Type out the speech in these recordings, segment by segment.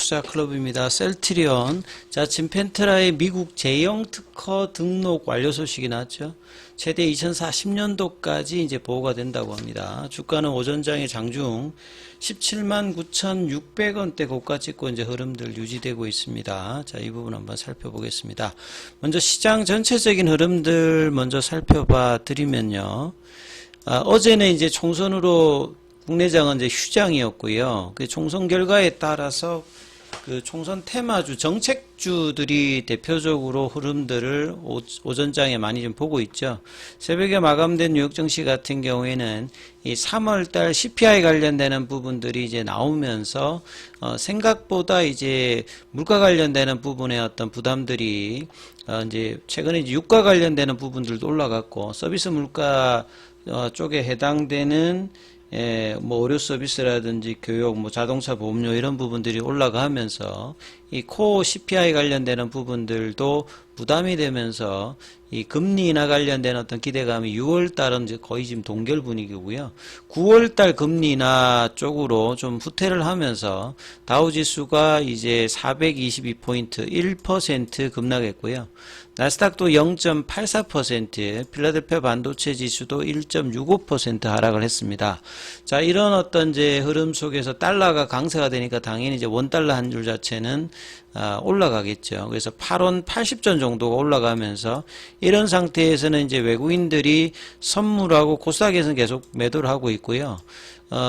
투자 클럽입니다. 셀트리온. 자, 지금 펜트라의 미국 제형 특허 등록 완료 소식이 나왔죠. 최대 2040년도까지 이제 보호가 된다고 합니다. 주가는 오전장에 장중 17만 9,600원대 고가 찍고 이제 흐름들 유지되고 있습니다. 자, 이 부분 한번 살펴보겠습니다. 먼저 시장 전체적인 흐름들 먼저 살펴봐 드리면요. 어제는 이제 총선으로 국내장은 이제 휴장이었고요. 그 총선 결과에 따라서 그 총선 테마주, 정책주들이 대표적으로 흐름들을 오전장에 많이 좀 보고 있죠. 새벽에 마감된 뉴욕 증시 같은 경우에는 이 3월달 CPI 관련되는 부분들이 이제 나오면서 생각보다 이제 물가 관련되는 부분의 어떤 부담들이 이제 최근에 이제 유가 관련되는 부분들도 올라갔고 서비스 물가 쪽에 해당되는 뭐 의료 서비스라든지 교육, 뭐 자동차 보험료 이런 부분들이 올라가면서 이 코어 CPI 관련되는 부분들도 부담이 되면서 이 금리 인하 관련된 어떤 기대감이 6월 달은 이제 거의 지금 동결 분위기고요. 9월 달 금리 인하 쪽으로 좀 후퇴를 하면서 다우 지수가 이제 422포인트 1% 급락했고요. 나스닥도 0.84%, 필라델피아 반도체 지수도 1.65% 하락을 했습니다. 자, 이런 어떤 이제 흐름 속에서 달러가 강세가 되니까 당연히 이제 원달러 한 줄 자체는 올라가겠죠. 그래서 8원 80전 정도가 올라가면서 이런 상태에서는 이제 외국인들이 선물하고 코스닥에서는 계속 매도를 하고 있고요.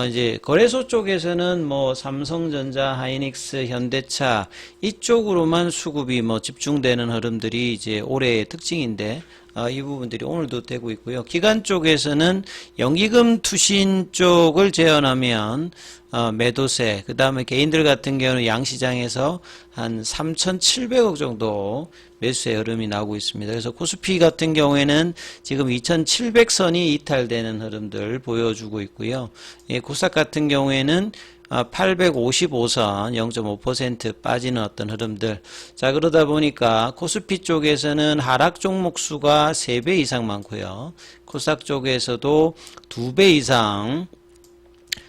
이제 거래소 쪽에서는 뭐 삼성전자, 하이닉스, 현대차 이쪽으로만 수급이 뭐 집중되는 흐름들이 이제 올해의 특징인데 이 부분들이 오늘도 되고 있고요. 기관 쪽에서는 연기금 투신 쪽을 제외하면 매도세, 그 다음에 개인들 같은 경우는 양시장에서 한 3,700억 정도 매수의 흐름이 나오고 있습니다. 그래서 코스피 같은 경우에는 지금 2,700선이 이탈되는 흐름들 보여주고 있고요. 코스닥 같은 경우에는 855선 0.5% 빠지는 어떤 흐름들. 자, 그러다 보니까 코스피 쪽에서는 하락 종목 수가 3배 이상 많고요. 코스닥 쪽에서도 2배 이상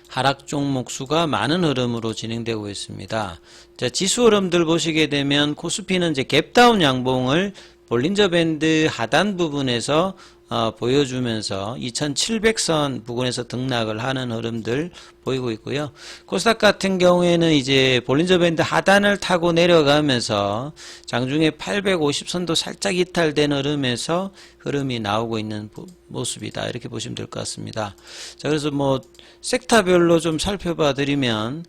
하락 종목 수가 많은 흐름으로 진행되고 있습니다. 자, 지수 흐름들 보시게 되면 코스피는 이제 갭다운 양봉을 볼린저 밴드 하단 부분에서 보여주면서 2700선 부근에서 등락을 하는 흐름들 보이고 있고요. 코스닥 같은 경우에는 이제 볼린저 밴드 하단을 타고 내려가면서 장중에 850선도 살짝 이탈된 흐름에서 흐름이 나오고 있는 모습이다. 이렇게 보시면 될 것 같습니다. 자, 그래서 뭐 섹터별로 좀 살펴봐 드리면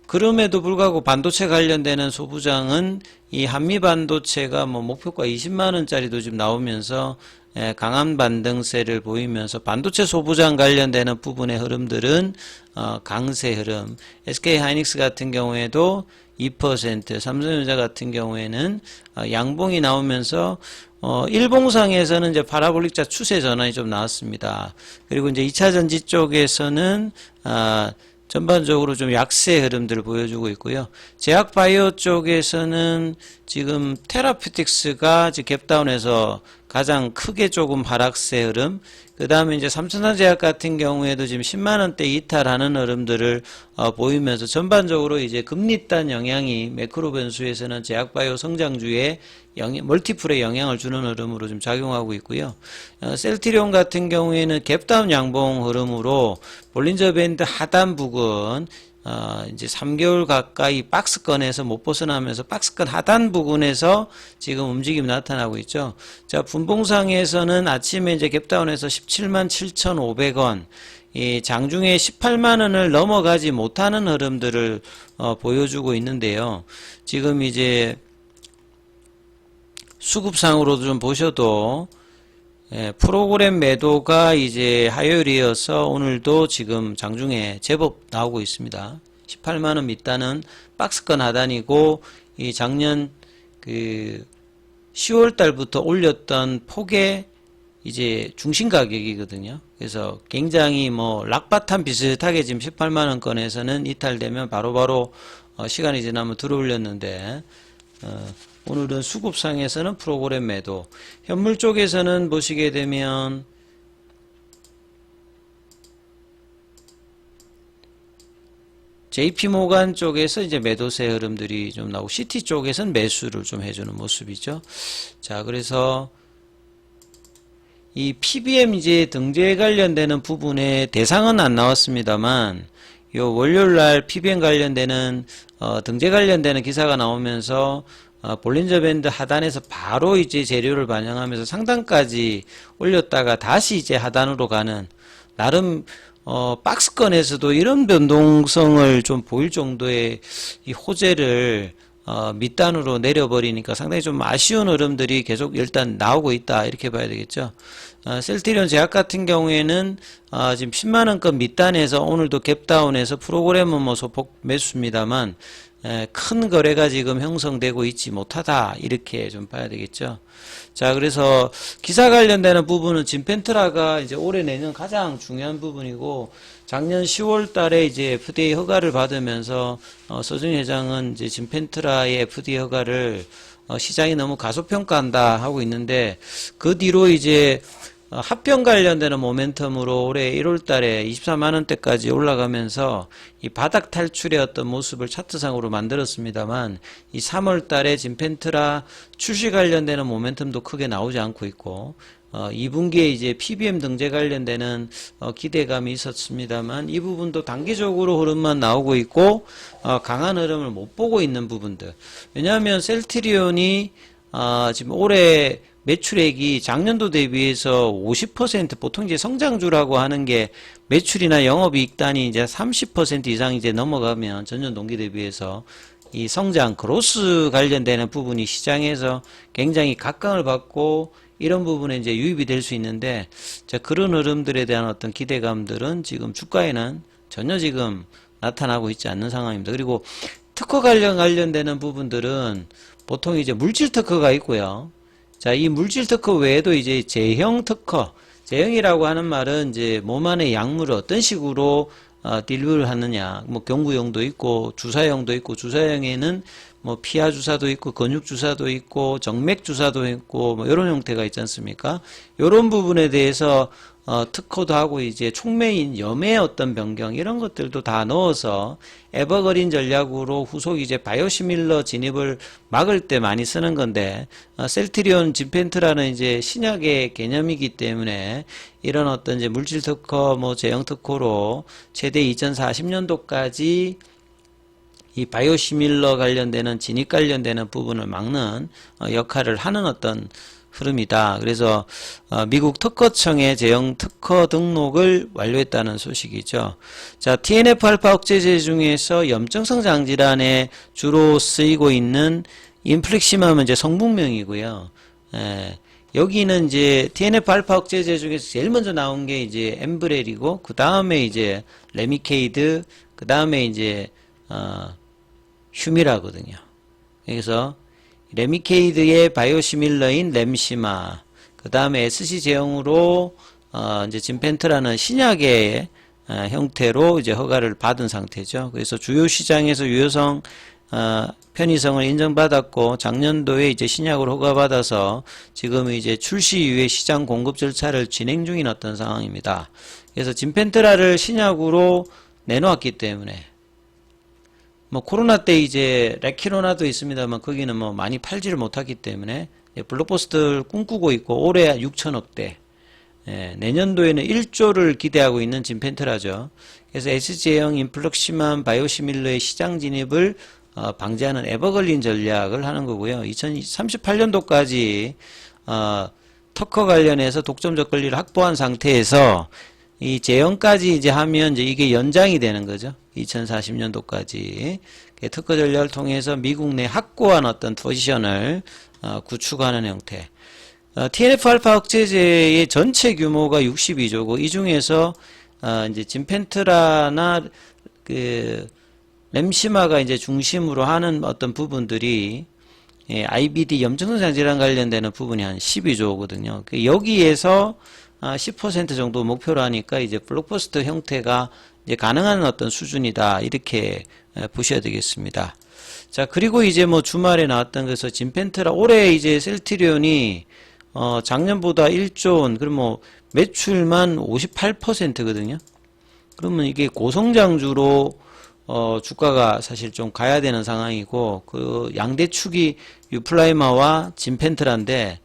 그럼에도 불구하고 반도체 관련되는 소부장은 이 한미 반도체가 뭐 목표가 20만원짜리도 지금 나오면서 강한 반등세를 보이면서 반도체 소부장 관련되는 부분의 흐름들은 강세 흐름. SK 하이닉스 같은 경우에도 2%, 삼성전자 같은 경우에는 양봉이 나오면서 일봉상에서는 이제 파라볼릭자 추세 전환이 좀 나왔습니다. 그리고 이제 2차 전지 쪽에서는 전반적으로 좀 약세 흐름들을 보여주고 있고요. 제약바이오 쪽에서는 지금 테라퓨틱스가 지금 갭다운해서 가장 크게 조금 하락세 흐름, 그 다음에 이제 삼천사제약 같은 경우에도 지금 10만원대 이탈하는 흐름들을 보이면서 전반적으로 이제 금리단 영향이 매크로 변수에서는 제약바이오 성장주에 멀티플에 영향을 주는 흐름으로 좀 작용하고 있고요. 셀트리온 같은 경우에는 갭다운 양봉 흐름으로 볼린저 밴드 하단 부근 이제 3개월 가까이 박스권에서 못 벗어나면서 박스권 하단 부근에서 지금 움직임이 나타나고 있죠. 자, 분봉상에서는 아침에 이제 갭다운해서 17만 7,500원, 이 장중에 18만원을 넘어가지 못하는 흐름들을 보여주고 있는데요. 지금 이제 수급상으로도 좀 보셔도 프로그램 매도가 이제 화요일이어서 오늘도 지금 장중에 제법 나오고 있습니다. 18만원 밑단은 박스권 하단이고 이 작년 그 10월 달부터 올렸던 폭의 이제 중심 가격이거든요. 그래서 굉장히 뭐 락바탄 비슷하게 지금 18만원권에서는 이탈되면 바로바로 시간이 지나면 들어올렸는데 오늘은 수급상에서는 프로그램 매도, 현물 쪽에서는 보시게 되면 JP모간 쪽에서 이제 매도세 흐름들이 좀 나오고 CT 쪽에서는 매수를 좀 해주는 모습이죠. 자, 그래서 이 PBM 이제 등재 관련되는 부분에 대상은 안 나왔습니다만 요 월요일 날 PBM 관련되는 등재 관련되는 기사가 나오면서 볼린저 밴드 하단에서 바로 이제 재료를 반영하면서 상단까지 올렸다가 다시 이제 하단으로 가는 나름 박스권에서도 이런 변동성을 좀 보일 정도의 이 호재를 밑단으로 내려버리니까 상당히 좀 아쉬운 흐름들이 계속 일단 나오고 있다 이렇게 봐야 되겠죠. 셀트리온 제약 같은 경우에는 지금 10만원권 밑단에서 오늘도 갭다운해서 프로그램은 뭐 소폭 매수입니다만 큰 거래가 지금 형성되고 있지 못하다 이렇게 좀 봐야 되겠죠. 자, 그래서 기사 관련되는 부분은 진펜트라가 이제 올해 내년 가장 중요한 부분이고 작년 10월 달에 이제 FDA 허가를 받으면서 서준희 회장은 이제 진펜트라의 FDA 허가를 시장이 너무 가소평가한다 하고 있는데 그 뒤로 이제 합병 관련되는 모멘텀으로 올해 1월 달에 24만원대까지 올라가면서 이 바닥 탈출의 어떤 모습을 차트상으로 만들었습니다만 이 3월 달에 진펜트라 출시 관련되는 모멘텀도 크게 나오지 않고 있고 2분기에 이제 PBM 등재 관련되는 기대감이 있었습니다만 이 부분도 단기적으로 흐름만 나오고 있고 강한 흐름을 못 보고 있는 부분들. 왜냐하면 셀트리온이 지금 올해 매출액이 작년도 대비해서 50% 보통 이제 성장주라고 하는 게 매출이나 영업이익단이 이제 30% 이상 이제 넘어가면 전년 동기 대비해서 이 성장 그로스 관련되는 부분이 시장에서 굉장히 각광을 받고 이런 부분에 이제 유입이 될 수 있는데 자, 그런 흐름들에 대한 어떤 기대감들은 지금 주가에는 전혀 지금 나타나고 있지 않는 상황입니다. 그리고 특허 관련되는 부분들은 보통 이제 물질 특허가 있고요. 자, 이 물질 특허 외에도 이제 제형 특허, 제형이라고 하는 말은 이제 몸 안에 약물을 어떤 식으로 딜리버를 하느냐, 뭐 경구용도 있고 주사용도 있고 주사용에는 뭐 피하 주사도 있고 근육 주사도 있고 정맥 주사도 있고 뭐 이런 형태가 있지 않습니까? 이런 부분에 대해서 특허도 하고 이제 촉매인 염의 어떤 변경 이런 것들도 다 넣어서 에버그린 전략으로 후속 이제 바이오시밀러 진입을 막을 때 많이 쓰는 건데 셀트리온 진펜트라는 이제 신약의 개념이기 때문에 이런 어떤 이제 물질 특허 뭐 제형 특허로 최대 2040년도까지 이 바이오시밀러 관련되는 진입 관련되는 부분을 막는 역할을 하는 어떤 흐름이다. 그래서 미국 특허청의 제형 특허 등록을 완료했다는 소식이죠. 자, TNF-알파 억제제 중에서 염증성 장질환에 주로 쓰이고 있는 인플릭시맘은 이제 성분명이고요. 여기는 이제 TNF-알파 억제제 중에서 제일 먼저 나온 게 이제 엠브렐이고 그 다음에 이제 레미케이드, 그 다음에 이제 휴미라거든요. 그래서 레미케이드의 바이오시밀러인 램시마, 그 다음에 SC 제형으로 이제 진펜트라는 신약의 형태로 이제 허가를 받은 상태죠. 그래서 주요 시장에서 유효성, 편의성을 인정받았고 작년도에 이제 신약으로 허가받아서 지금 이제 출시 이후에 시장 공급 절차를 진행 중인 어떤 상황입니다. 그래서 진펜트라를 신약으로 내놓았기 때문에 뭐 코로나 때 이제 레키로나도 있습니다만 거기는 뭐 많이 팔지를 못했기 때문에 블록버스터를 꿈꾸고 있고 올해 6천억대, 내년도에는 1조를 기대하고 있는 진펜트라죠. 그래서 SG형 인플럭시만 바이오시밀러의 시장 진입을 방지하는 에버글린 전략을 하는 거고요. 2038년도까지 특허 관련해서 독점적 권리를 확보한 상태에서 이 제형까지 이제 하면 이제 이게 연장이 되는 거죠. 2040년도까지 특허 전략을 통해서 미국 내 확고한 어떤 포지션을 구축하는 형태. TNF-알파 억제제의 전체 규모가 62조고 이 중에서 이제 진펜트라나 그 램시마가 이제 중심으로 하는 어떤 부분들이 IBD 염증성 장질환 관련되는 부분이 한 12조거든요. 여기에서 10% 정도 목표로 하니까 이제 블록버스터 형태가 이제 가능한 어떤 수준이다 이렇게 보셔야 되겠습니다. 자, 그리고 이제 뭐 주말에 나왔던 것에서 진펜트라 올해 이제 셀트리온이 작년보다 1조 원, 그럼 뭐 매출만 58%거든요. 그러면 이게 고성장주로 주가가 사실 좀 가야 되는 상황이고, 그 양대축이 유플라이마와 진펜트라인데,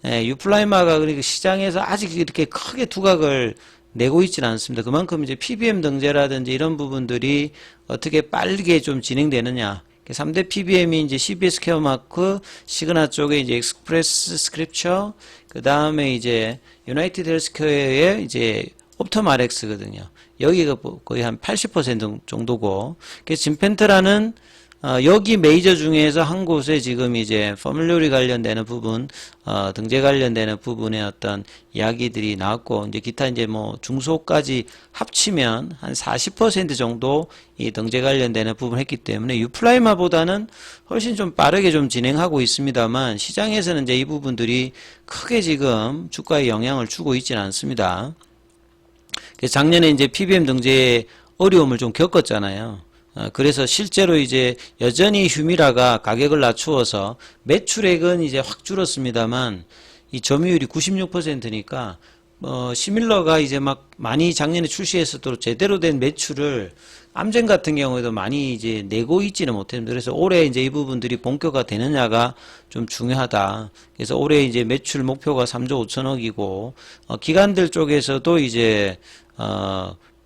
유플라이마가 그러니까 시장에서 아직 이렇게 크게 두각을 내고 있지는 않습니다. 그만큼 이제 PBM 등재라든지 이런 부분들이 어떻게 빠르게 좀 진행되느냐. 3대 PBM이 이제 CBS 케어마크, 시그나 쪽에 이제 익스프레스 스크립처, 그 다음에 이제 유나이티드 헬스케어의 이제 옵텀 RX거든요. 여기가 거의 한 80% 정도고, 그래서 진펜트라는 여기 메이저 중에서 한 곳에 지금 이제 포뮬러리 관련되는 부분, 등재 관련되는 부분의 어떤 이야기들이 나왔고, 이제 기타 이제 뭐 중소까지 합치면 한 40% 정도 이 등재 관련되는 부분 했기 때문에 유플라이마보다는 훨씬 좀 빠르게 좀 진행하고 있습니다만, 시장에서는 이제 이 부분들이 크게 지금 주가에 영향을 주고 있지는 않습니다. 작년에 이제 PBM 등재에 어려움을 좀 겪었잖아요. 그래서 실제로 이제 여전히 휴미라가 가격을 낮추어서 매출액은 이제 확 줄었습니다만 이 점유율이 96%니까 시밀러가 이제 막 많이 작년에 출시했어도 제대로 된 매출을 암젠 같은 경우에도 많이 이제 내고 있지는 못했는데, 그래서 올해 이제 이 부분들이 본격화 되느냐가 좀 중요하다. 그래서 올해 이제 매출 목표가 3조 5천억이고 기관들 쪽에서도 이제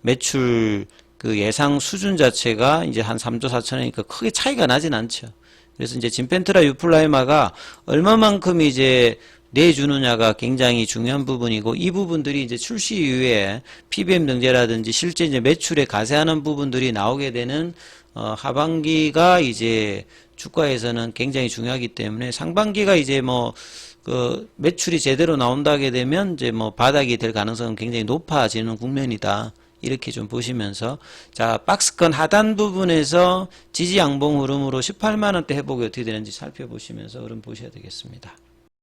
매출 그 예상 수준 자체가 이제 한 3조 4천억이니까 크게 차이가 나진 않죠. 그래서 이제 진펜트라 유플라이마가 얼마만큼 이제 내주느냐가 굉장히 중요한 부분이고, 이 부분들이 이제 출시 이후에 PBM 등재라든지 실제 이제 매출에 가세하는 부분들이 나오게 되는 하반기가 이제 주가에서는 굉장히 중요하기 때문에, 상반기가 이제 뭐 그 매출이 제대로 나온다게 되면 이제 뭐 바닥이 될 가능성은 굉장히 높아지는 국면이다. 이렇게 좀 보시면서, 자, 박스권 하단 부분에서 지지 양봉 흐름으로 18만원대 회복이 어떻게 되는지 살펴보시면서 흐름 보셔야 되겠습니다.